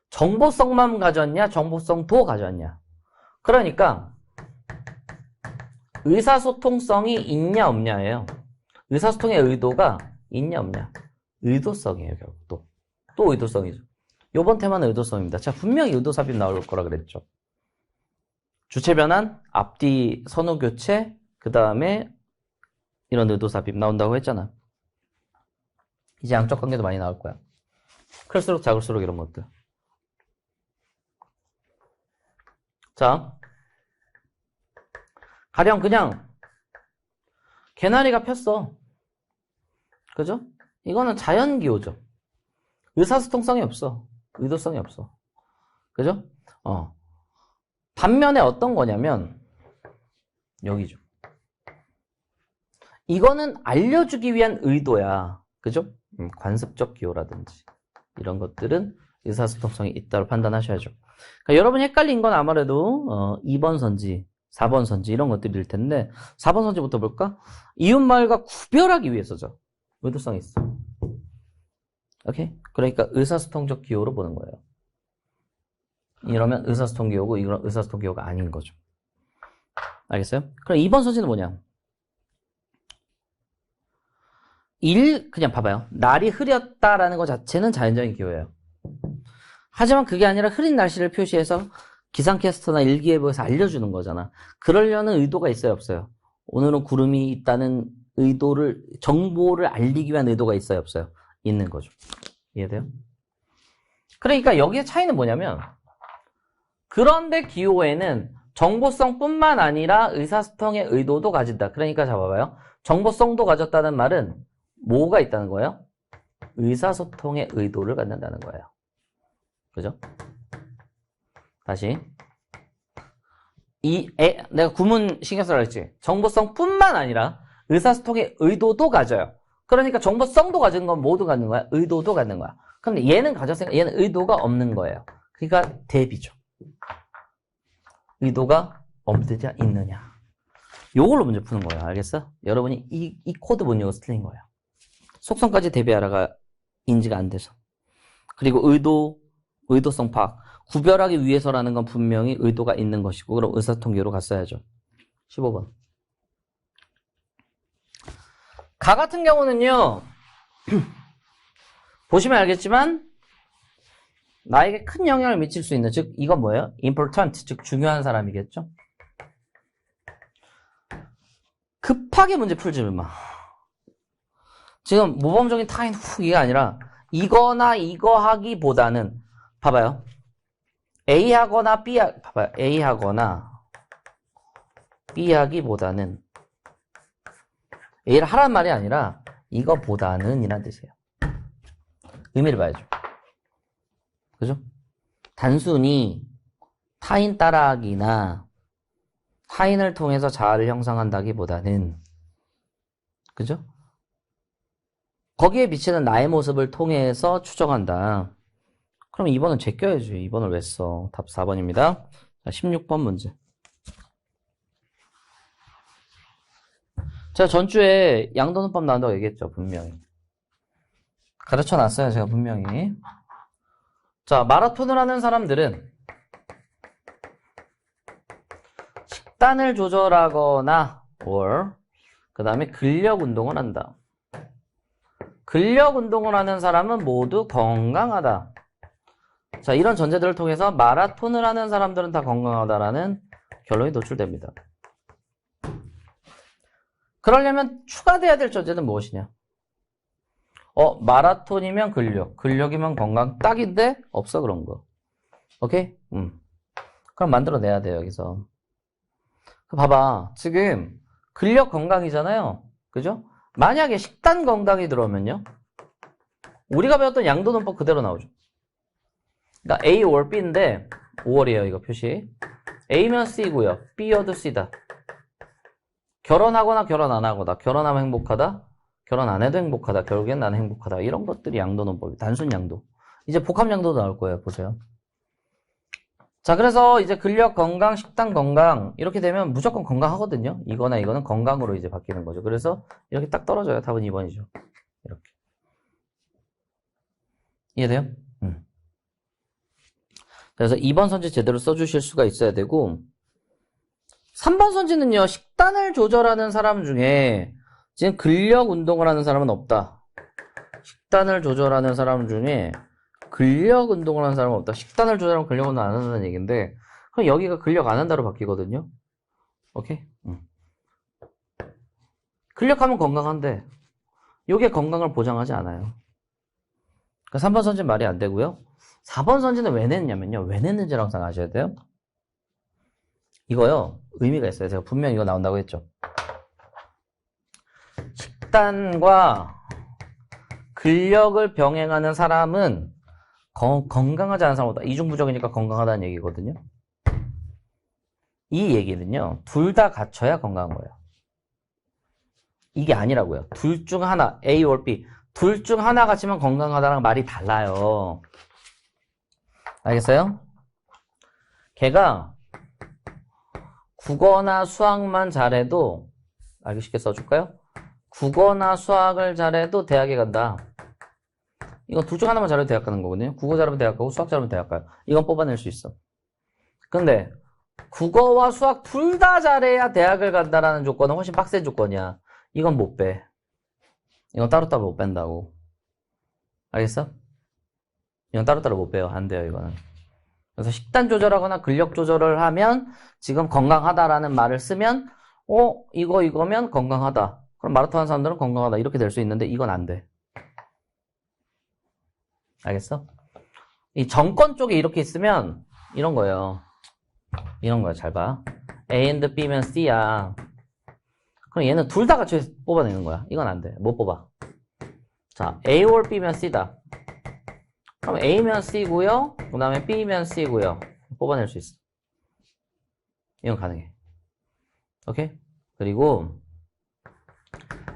정보성만 가졌냐, 정보성 도 가졌냐. 그러니까 의사소통성이 있냐 없냐예요. 의사소통의 의도가 있냐 없냐. 의도성이에요, 결국 또 의도성이죠. 요번 테마는 의도성입니다. 자, 분명히 의도삽입 나올 거라 그랬죠. 주체 변환, 앞뒤 선호 교체, 그 다음에 이런 의도삽입 나온다고 했잖아. 이제 양적 관계도 많이 나올 거야. 클수록 작을수록 이런 것들. 자, 가령 그냥 개나리가 폈어. 그죠? 이거는 자연기호죠. 의사소통성이 없어. 의도성이 없어. 그죠? 반면에 어떤 거냐면 여기죠. 이거는 알려주기 위한 의도야. 그죠? 관습적 기호라든지 이런 것들은 의사소통성이 있다고 판단하셔야죠. 그러니까 여러분이 헷갈린 건 아무래도 2번 선지, 4번 선지 이런 것들일 텐데 4번 선지부터 볼까? 이웃마을과 구별하기 위해서죠. 의도성이 있어. 오케이? 그러니까 의사소통적 기호로 보는 거예요. 이러면 의사소통 기호고 이건 의사소통 기호가 아닌 거죠. 알겠어요? 그럼 2번 선지는 뭐냐? 그냥 봐봐요. 날이 흐렸다라는 것 자체는 자연적인 기호예요. 하지만 그게 아니라 흐린 날씨를 표시해서 기상캐스터나 일기예보에서 알려주는 거잖아. 그러려는 의도가 있어요, 없어요? 오늘은 구름이 있다는 정보를 알리기 위한 의도가 있어요, 없어요? 있는 거죠. 이해돼요? 그러니까 여기의 차이는 뭐냐면, 그런데 기호에는 정보성뿐만 아니라 의사소통의 의도도 가진다. 그러니까 잡아봐요. 정보성도 가졌다는 말은 뭐가 있다는 거예요? 의사소통의 의도를 갖는다는 거예요. 그죠? 다시. 내가 구문 신경 쓰라 그랬지? 정보성뿐만 아니라 의사소통의 의도도 가져요. 그러니까 정보성도 가진 건 모두 갖는 거야? 의도도 갖는 거야. 그런데 얘는 가졌으니까 얘는 의도가 없는 거예요. 그러니까 대비죠. 의도가 없느냐 있느냐. 요걸로 문제 푸는 거예요. 알겠어? 여러분이 이 코드 못 읽어서 틀린 거예요. 속성까지 대비하라가 인지가 안 돼서. 그리고 의도성 파악. 구별하기 위해서라는 건 분명히 의도가 있는 것이고, 그럼 의사소통기호로 갔어야죠. 15번. 가 같은 경우는요, 보시면 알겠지만, 나에게 큰 영향을 미칠 수 있는, 즉, 이건 뭐예요? important, 즉, 중요한 사람이겠죠? 급하게 문제 풀지 마. 지금 모범적인 타인 후기가 아니라, 이거나 이거 하기보다는, 봐봐요. A 하거나 봐봐요. A 하거나 B 하기보다는, A를 하란 말이 아니라, 이거보다는 이란 뜻이에요. 의미를 봐야죠. 그죠? 단순히 타인 따라하기나 타인을 통해서 자아를 형성한다기보다는, 그죠? 거기에 비치는 나의 모습을 통해서 추정한다. 그럼 2번은 제껴야지. 2번을 왜 써? 답 4번입니다. 자, 16번 문제. 제가 전주에 양도는법 나온다고 얘기했죠. 분명히. 가르쳐놨어요. 제가 분명히. 자, 마라톤을 하는 사람들은 식단을 조절하거나 그 다음에 근력 운동을 한다. 근력 운동을 하는 사람은 모두 건강하다. 자, 이런 전제들을 통해서 마라톤을 하는 사람들은 다 건강하다라는 결론이 노출됩니다. 그러려면 추가돼야 될 전제는 무엇이냐? 마라톤이면 근력이면 건강 딱인데 없어 그런 거. 오케이? 그럼 만들어내야 돼요, 여기서. 봐봐. 지금 근력 건강이잖아요. 그죠? 만약에 식단 건강이 들어오면요. 우리가 배웠던 양도논법 그대로 나오죠. 그러니까 A or B인데 5월이에요, 이거 표시. A면 C고요. B여도 C다. 결혼하거나 결혼 안 하거나, 결혼하면 행복하다, 결혼 안 해도 행복하다, 결국엔 나는 행복하다. 이런 것들이 양도논법이 단순 양도. 이제 복합 양도도 나올 거예요. 보세요. 자, 그래서 이제 근력 건강, 식단 건강 이렇게 되면 무조건 건강하거든요. 이거나 이거는 건강으로 이제 바뀌는 거죠. 그래서 이렇게 딱 떨어져요. 답은 2번이죠. 이렇게. 이해돼요? 그래서 2번 선지 제대로 써주실 수가 있어야 되고, 3번 선지는요, 식단을 조절하는 사람 중에 지금 근력 운동을 하는 사람은 없다. 식단을 조절하는 사람 중에 근력 운동을 하는 사람은 없다. 식단을 조절하면 근력 운동 안 한다는 얘기인데, 그럼 여기가 근력 안 한다로 바뀌거든요. 오케이? 근력하면 건강한데, 이게 건강을 보장하지 않아요. 그러니까 3번 선지는 말이 안 되고요. 4번 선지는 왜 냈냐면요. 왜 냈는지를 항상 아셔야 돼요. 이거요, 의미가 있어요. 제가 분명히 이거 나온다고 했죠. 식단과 근력을 병행하는 사람은 건강하지 않은 사람보다 이중부적이니까 건강하다는 얘기거든요. 이 얘기는요, 둘 다 갖춰야 건강한 거예요. 이게 아니라고요. 둘 중 하나, A or B, 둘 중 하나 갖추면 건강하다는 말이 달라요. 알겠어요? 걔가 국어나 수학만 잘해도, 알기 쉽게 써줄까요? 국어나 수학을 잘해도 대학에 간다. 이건 둘 중 하나만 잘해도 대학 가는 거거든요. 국어 잘하면 대학 가고 수학 잘하면 대학 가요. 이건 뽑아낼 수 있어. 근데 국어와 수학 둘 다 잘해야 대학을 간다라는 조건은 훨씬 빡센 조건이야. 이건 못 빼. 이건 따로따로 못 뺀다고. 알겠어? 이건 따로따로 못 빼요. 안 돼요, 이거는. 그래서 식단 조절하거나 근력 조절을 하면 지금 건강하다라는 말을 쓰면 이거면 건강하다. 그럼 마라톤 하는 사람들은 건강하다. 이렇게 될 수 있는데 이건 안 돼. 알겠어? 이 정권 쪽에 이렇게 있으면 이런 거예요. 이런 거야. 잘 봐. A and B면 C야. 그럼 얘는 둘 다 같이 뽑아내는 거야. 이건 안 돼. 못 뽑아. 자, A or B면 C다. 그럼 A면 C고요. 그 다음에 B면 C고요. 뽑아낼 수 있어. 이건 가능해. 오케이? 그리고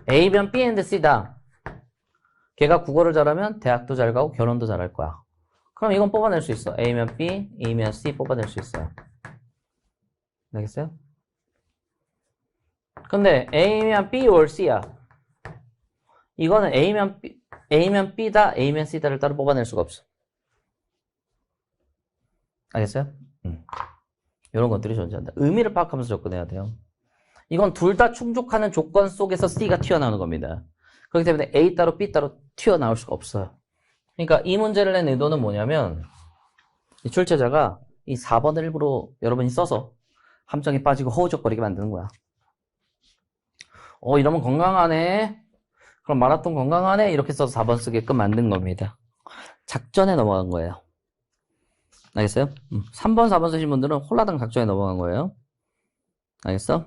A면 B and C다. 걔가 국어를 잘하면 대학도 잘 가고 결혼도 잘할 거야. 그럼 이건 뽑아낼 수 있어. A면 B, E면 C 뽑아낼 수 있어요. 알겠어요? 근데 A면 B or C야. 이거는 A면 B다, A면 C다를 따로 뽑아낼 수가 없어. 알겠어요? 이런 것들이 존재한다. 의미를 파악하면서 접근해야 돼요. 이건 둘 다 충족하는 조건 속에서 C가 튀어나오는 겁니다. 그렇기 때문에 A 따로 B 따로 튀어나올 수가 없어요. 그러니까 이 문제를 낸 의도는 뭐냐면 이 출제자가 이 4번을 일부러 여러분이 써서 함정에 빠지고 허우적거리게 만드는 거야. 이러면 건강하네. 그럼 마라톤 건강하네. 이렇게 써서 4번 쓰게끔 만든 겁니다. 작전에 넘어간 거예요. 알겠어요? 3번, 4번 쓰신 분들은 홀라당 작전에 넘어간 거예요. 알겠어?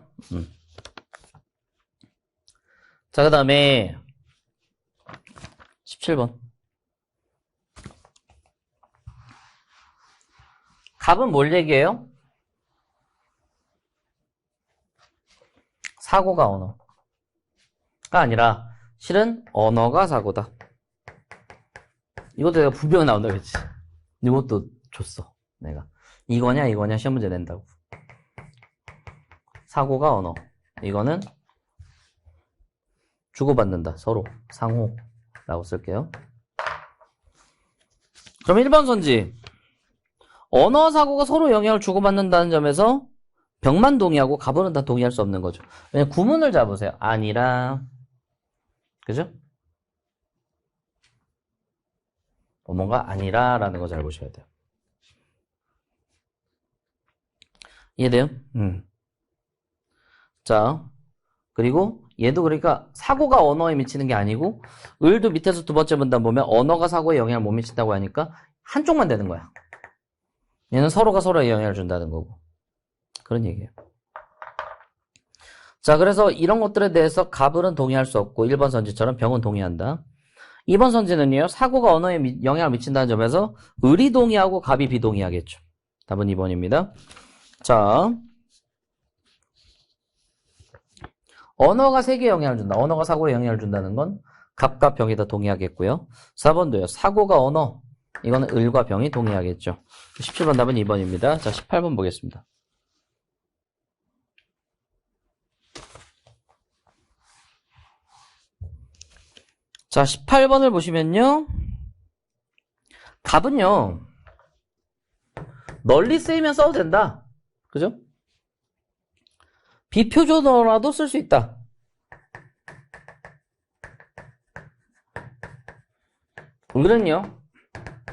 자, 그 다음에 17번. 갑은 뭘 얘기해요? 사고가 언어가 아니라 실은 언어가 사고다. 이것도 내가 분명히 나온다 그랬지. 이것도 줬어. 내가. 이거냐 시험 문제 낸다고. 사고가 언어. 이거는 주고받는다. 서로. 상호라고 쓸게요. 그럼 1번 선지. 언어 사고가 서로 영향을 주고받는다는 점에서 병만 동의하고 갑은 다 동의할 수 없는 거죠. 왜냐면 구문을 잡으세요. 아니라. 그죠? 뭔가 아니라라는 거 잘 보셔야 돼요. 이해돼요? 자, 그리고 얘도 그러니까 사고가 언어에 미치는 게 아니고 을도 밑에서 두 번째 문단 보면 언어가 사고에 영향을 못 미친다고 하니까 한쪽만 되는 거야. 얘는 서로가 서로에 영향을 준다는 거고. 그런 얘기예요. 자, 그래서 이런 것들에 대해서 갑은 동의할 수 없고 1번 선지처럼 병은 동의한다. 2번 선지는요. 사고가 언어에 영향을 미친다는 점에서 을이 동의하고 갑이 비동의하겠죠. 답은 2번입니다. 자, 언어가 세계에 영향을 준다. 언어가 사고에 영향을 준다는 건 갑과 병이 다 동의하겠고요. 4번도요. 사고가 언어. 이거는 을과 병이 동의하겠죠. 17번 답은 2번입니다. 자, 18번 보겠습니다. 자, 18번을 보시면요. 갑은요. 널리 쓰이면 써도 된다. 그죠? 비표준어라도 쓸 수 있다. 을은요.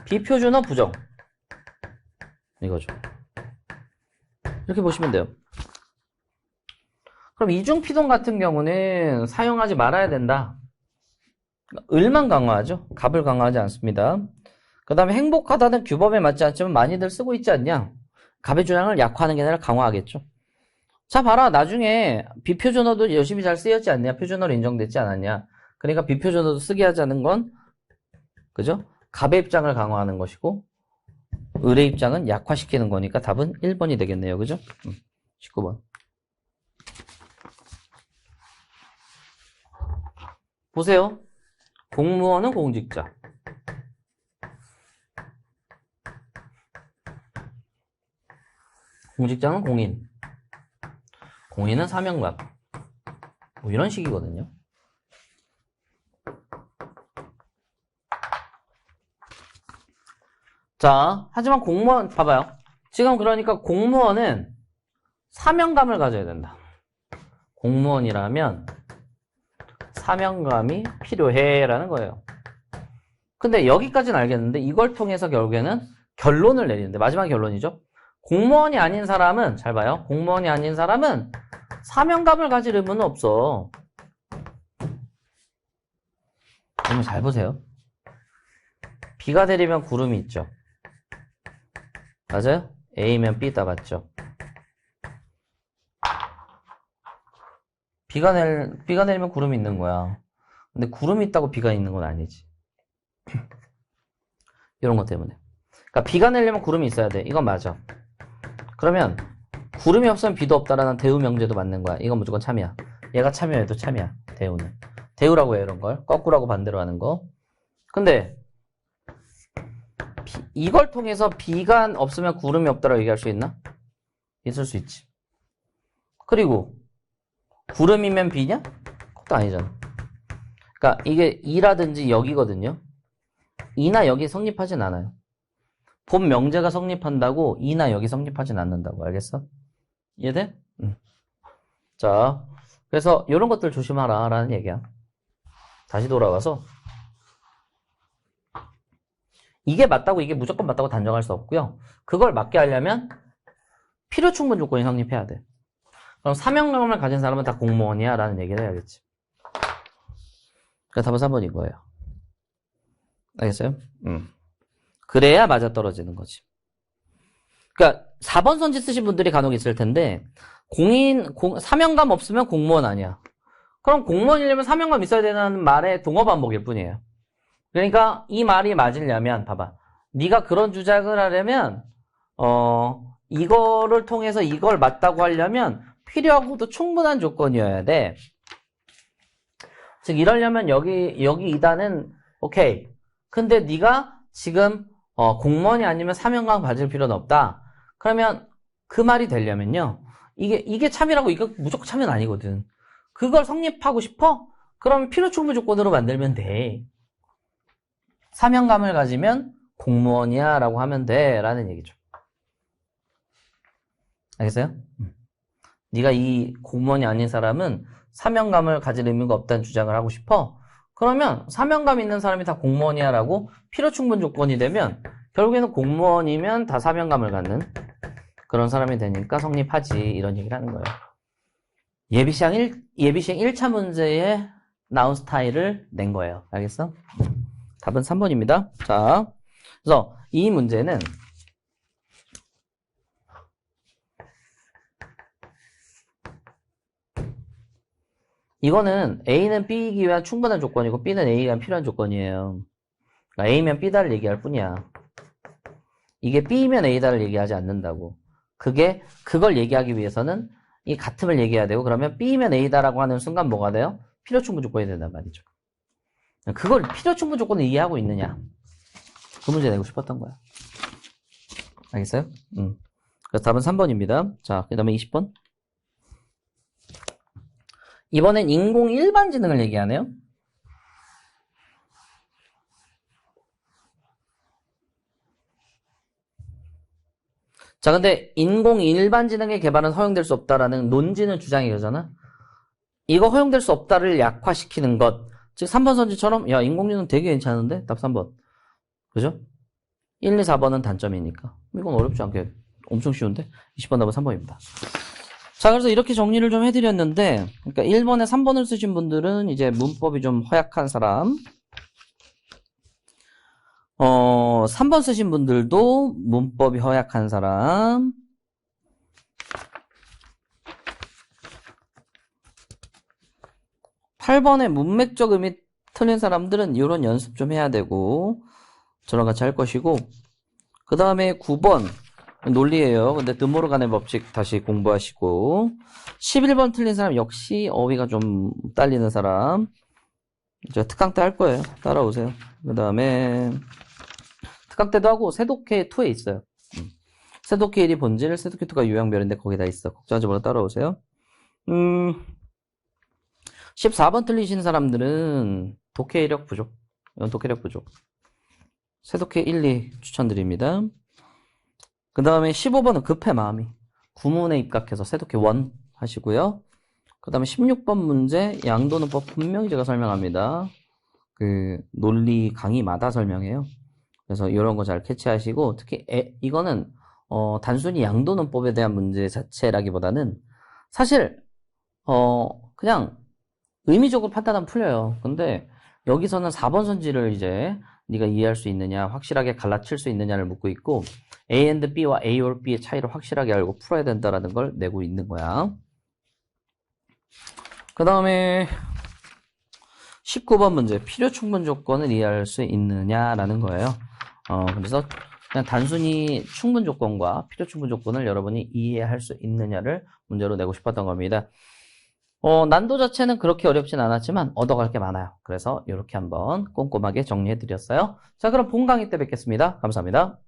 비표준어 부정. 이거죠. 이렇게 보시면 돼요. 그럼 이중피동 같은 경우는 사용하지 말아야 된다. 을만 강화하죠. 갑을 강화하지 않습니다. 그 다음에 행복하다는 규범에 맞지 않지만 많이들 쓰고 있지 않냐. 갑의 주장을 약화하는 게 아니라 강화하겠죠. 자, 봐라. 나중에 비표준어도 열심히 잘 쓰였지 않냐. 표준어로 인정됐지 않았냐. 그러니까 비표준어도 쓰게 하자는 건 그죠? 갑의 입장을 강화하는 것이고 을의 입장은 약화시키는 거니까 답은 1번이 되겠네요. 그죠? 19번. 보세요. 공무원은 공직자. 공직자는 공인. 공인은 사명감. 뭐 이런 식이거든요. 자, 하지만 공무원, 봐봐요. 지금 그러니까 공무원은 사명감을 가져야 된다. 공무원이라면 사명감이 필요해라는 거예요. 근데 여기까지는 알겠는데 이걸 통해서 결국에는 결론을 내리는데, 마지막 결론이죠. 공무원이 아닌 사람은, 잘 봐요. 공무원이 아닌 사람은 사명감을 가질 의무는 없어. 여러분 잘 보세요. 비가 내리면 구름이 있죠. 맞아요? A면 B다, 맞죠? 비가 내리면 구름이 있는 거야. 근데 구름이 있다고 비가 있는 건 아니지. 이런 것 때문에. 그러니까 비가 내리면 구름이 있어야 돼. 이건 맞아. 그러면 구름이 없으면 비도 없다라는 대우 명제도 맞는 거야. 이건 무조건 참이야. 얘가 참여해도 참이야. 대우는. 대우라고 해요, 이런 걸. 거꾸로하고 반대로 하는 거. 근데 이걸 통해서 비가 없으면 구름이 없다라고 얘기할 수 있나? 있을 수 있지. 그리고 구름이면 비냐? 그것도 아니잖아. 그러니까 이게 이라든지 여기거든요. 이나 여기 성립하진 않아요. 본 명제가 성립한다고 이나 여기 성립하진 않는다고. 알겠어? 이해돼? 응. 자, 그래서 이런 것들 조심하라 라는 얘기야. 다시 돌아와서 이게 맞다고, 이게 무조건 맞다고 단정할 수 없고요. 그걸 맞게 하려면 필요 충분 조건이 성립해야 돼. 그럼 사명감을 가진 사람은 다 공무원이야 라는 얘기를 해야겠지. 그래서 답은 3번 이거예요. 알겠어요? 그래야 맞아떨어지는 거지. 그러니까 4번 선지 쓰신 분들이 간혹 있을 텐데 사명감 없으면 공무원 아니야. 그럼 공무원이려면 사명감 있어야 되는 말의 동어 반복일 뿐이에요. 그러니까 이 말이 맞으려면 봐봐. 네가 그런 주장을 하려면 이거를 통해서 이걸 맞다고 하려면 필요하고도 충분한 조건이어야 돼. 즉 이러려면 여기 2단은 오케이. 근데 네가 지금 공무원이 아니면 사명감 가질 필요는 없다. 그러면 그 말이 되려면요. 이게 참이라고 이거 무조건 참은 아니거든. 그걸 성립하고 싶어? 그럼 필요 충분 조건으로 만들면 돼. 사명감을 가지면 공무원이야 라고 하면 돼 라는 얘기죠. 알겠어요? 네가 이 공무원이 아닌 사람은 사명감을 가질 의무가 없다는 주장을 하고 싶어? 그러면 사명감 있는 사람이 다 공무원이야 라고 필요 충분 조건이 되면 결국에는 공무원이면 다 사명감을 갖는 그런 사람이 되니까 성립하지, 이런 얘기를 하는 거예요. 예비시행 1차 문제에 나온 스타일을 낸 거예요. 알겠어? 답은 3번입니다. 자, 그래서 이 문제는 이거는 A는 B이기 위한 충분한 조건이고 B는 A에 위한 필요한 조건이에요. 그러니까 A면 B다를 얘기할 뿐이야. 이게 B면 A다를 얘기하지 않는다고. 그걸 얘기하기 위해서는 이 같음을 얘기해야 되고, 그러면 B면 A다라고 하는 순간 뭐가 돼요? 필요 충분 조건이 된단 말이죠. 그걸 필요 충분 조건을 이해하고 있느냐? 그 문제 내고 싶었던 거야. 알겠어요? 그래서 답은 3번입니다. 자, 그 다음에 20번. 이번엔 인공 일반지능을 얘기하네요. 자, 근데 인공 일반지능의 개발은 허용될 수 없다라는 논지는 주장이 이러잖아. 이거 허용될 수 없다를 약화시키는 것. 즉 3번 선지처럼 야, 인공지능 되게 괜찮은데? 답 3번. 그죠? 1, 2, 4번은 단점이니까. 이건 어렵지 않게 엄청 쉬운데? 20번 답은 3번입니다. 자, 그래서 이렇게 정리를 좀 해드렸는데, 그러니까 1번에 3번을 쓰신 분들은 이제 문법이 좀 허약한 사람, 3번 쓰신 분들도 문법이 허약한 사람, 8번에 문맥적 의미 틀린 사람들은 이런 연습 좀 해야 되고, 저랑 같이 할 것이고, 그 다음에 9번 논리예요. 근데 드모르간의 법칙 다시 공부하시고, 11번 틀린 사람 역시 어휘가 좀 딸리는 사람, 제가 특강 때 할 거예요. 따라오세요. 그 다음에 특강 때도 하고 세독회 2에 있어요. 세독기 1이 본질, 세독기 2가 유형별인데 거기다 있어. 걱정하지 말고 따라오세요. 14번 틀리신 사람들은 독해력 부족. 이건 독해력 부족. 세독해 1, 2 추천드립니다. 그 다음에 15번은 급해 마음이. 구문에 입각해서 세독해 1 하시고요. 그 다음에 16번 문제 양도는법 분명히 제가 설명합니다. 그 논리 강의마다 설명해요. 그래서 이런 거 잘 캐치하시고 특히 이거는 단순히 양도는법에 대한 문제 자체라기보다는 사실 그냥 의미적으로 판단하면 풀려요. 근데 여기서는 4번 선지를 이제 네가 이해할 수 있느냐, 확실하게 갈라칠 수 있느냐를 묻고 있고 A and B와 A or B의 차이를 확실하게 알고 풀어야 된다라는 걸 내고 있는 거야. 그 다음에 19번 문제 필요 충분 조건을 이해할 수 있느냐라는 거예요. 그래서 그냥 단순히 충분 조건과 필요 충분 조건을 여러분이 이해할 수 있느냐를 문제로 내고 싶었던 겁니다. 난도 자체는 그렇게 어렵진 않았지만 얻어갈 게 많아요. 그래서 이렇게 한번 꼼꼼하게 정리해 드렸어요. 자, 그럼 본 강의 때 뵙겠습니다. 감사합니다.